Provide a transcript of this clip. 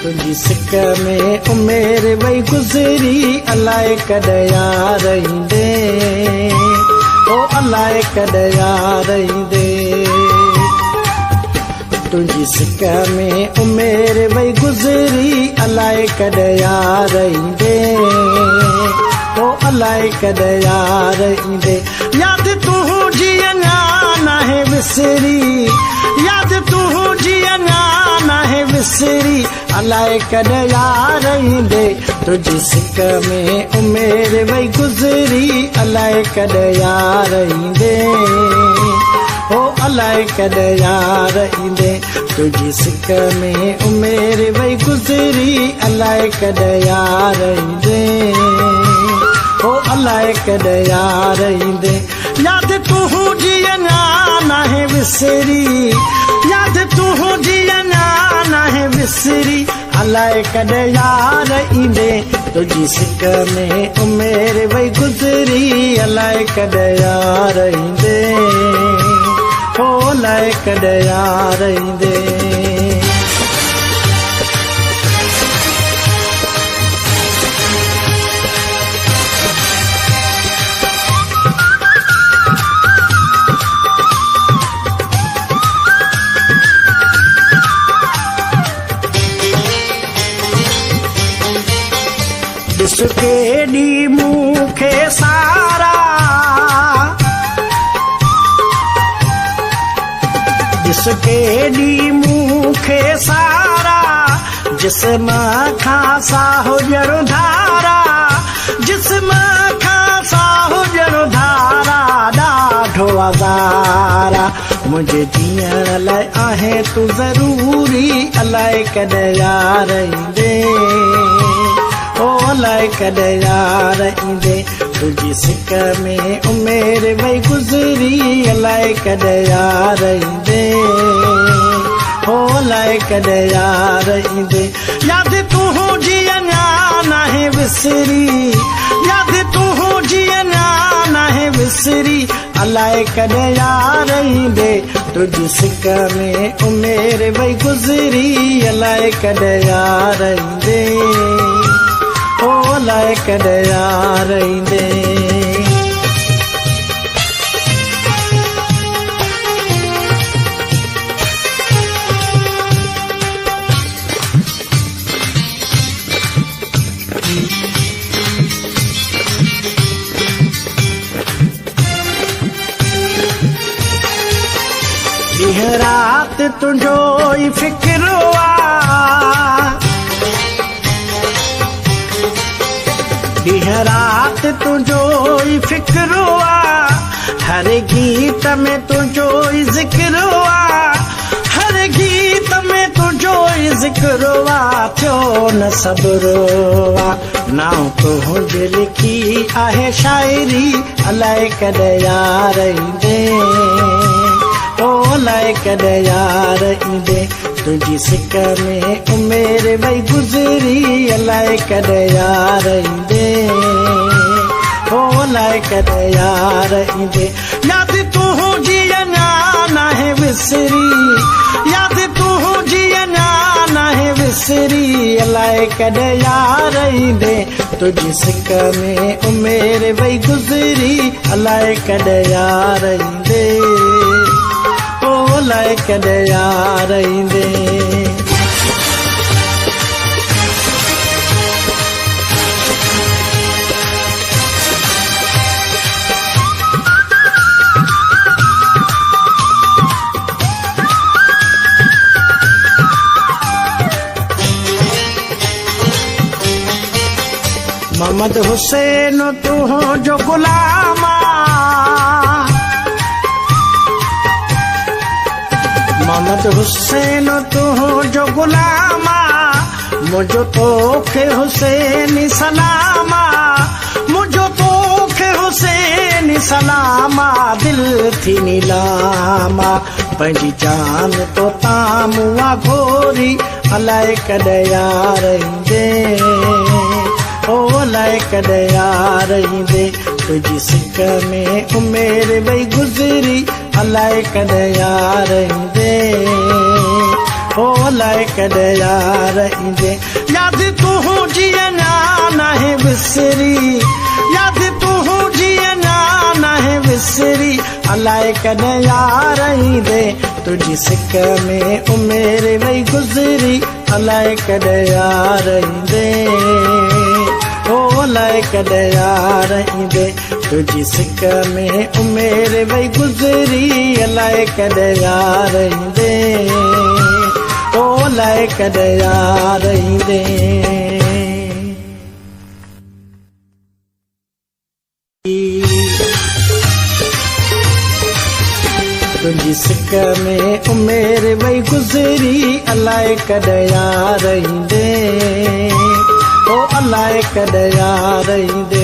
तुझी सिक में उमेर वही गुज़री अलाए कॾहिं यार ईंदे ओ अलाए कॾहिं यार ईंदे तुझी सिक में उमेर वही गुज़री अलाए कॾहिं यार ईंदे ओ अलाए कॾहिं यार ईंदे यादि तूं जीअं नाहे विसरी यादि तूं जीअं नाहे विसरी अलाए कॾहिं यार ईंदे तुझी सिक में उमेर वही गुज़री अलाए कॾहिं यार ईंदे ओ अलाए कॾहिं यार ईंदे तुझी सिक में उमेर वही गुज़री अलाए कॾहिं यार ईंदे ओ अलाए कॾहिं यार ईंदे यादि तूं जीअं नाहे विसरी यादि तूं जीअं नाहे विसरी अलाए कॾहिं यार ईंदे तुझी सिक में उमेर वही गुज़री अलाए कॾहिं यार ईंदे ओ अलाए कॾहिं यार ईंदे ॾिस केॾी मूंखे सारा ॾिस केॾी मूंखे सारा जिस्म खां साहु ॼण धारा जिस्म खां साहु ॼण धारा ॾाढो आज़ारा मुंहिंजे जीअण लाइ आहे तूं ज़रूरी अलाए कॾहिं यार ईंदे ओ अलाए कॾहिं यार ईंदे तुझी सिक में उमेर वही गुज़री अलाए कॾहिं यार ईंदे ओ अलाए कॾहिं यार ईंदे यादि तूं जीअं नाहे विसरी यादि तूं जीअं नाहे विसरी अलाए कॾहिं यार ईंदे तुझी सिक में उमेर वही गुज़री अलाए कॾहिं यार ईंदे ओ अलाए कॾहिं यार ईंदे ॾींहुं राति तुंहिंजो ई फिक्रो ॾींहुं राति तुंहिंजो ई फिक्रो हर गीत में तुंहिंजो ई ज़िक्रो हर गीत में तुंहिंजो ई ज़िक्रो थियो न सबरो नाम तुंहिंजे लिखी आहे शाइरी अलाए कॾहिं यार ईंदे ओ अलाए कॾहिं यार ईंदे तुझी सिक में उमेर वही गुज़री अलाए कॾहिं यार ईंदे ओ अलाए कॾहिं यार ईंदे यादि तूं जीअं नाहे विसरी यादि तूं जीअं नाहे विसरी अलाए कॾहिं यार ईंदे तुझी सिक में उमेर वही गुज़री अलाए कॾहिं यार ईंदे ओ अलाए कॾहिं यार ईंदे मोहम्मद हुसैन तुंहिंजो गुलाम मोहम्मद हुसैन तुंहिंजो गुलाम मुंहिंजो तोखे हुसैन सलाम मुंहिंजो तोखे हुसैन सलाम दिलि थी नीलाम पंहिंजी जान तो तामुआ घोरी अलाए कॾहिं यार ईंदे ओ अलाए कॾहिं यार ईंदे तुझी सिक में उमेर वही गुज़री अलाए कॾहिं यार ईंदे ओ अलाए कॾहिं यार ईंदे यादि तूं जीअं नाहे विसरी यादि तूं जीअं नाहे विसरी अलाए कॾहिं यार ईंदे तुझी सिक में उमिरि वई गुज़री अलाए कॾहिं यार ईंदे ओ अलाए कॾहिं यार ईंदे तुझी सिक में उमिरि वई गुज़री अलाए कॾहिं यार ईंदे ओ अलाए कॾहिं यार ईंदे तुझी सिक में उमिरि वई गुज़री अलाए कॾहिं यार ईंदे ओ अलाए कॾहिं यार ईंदे।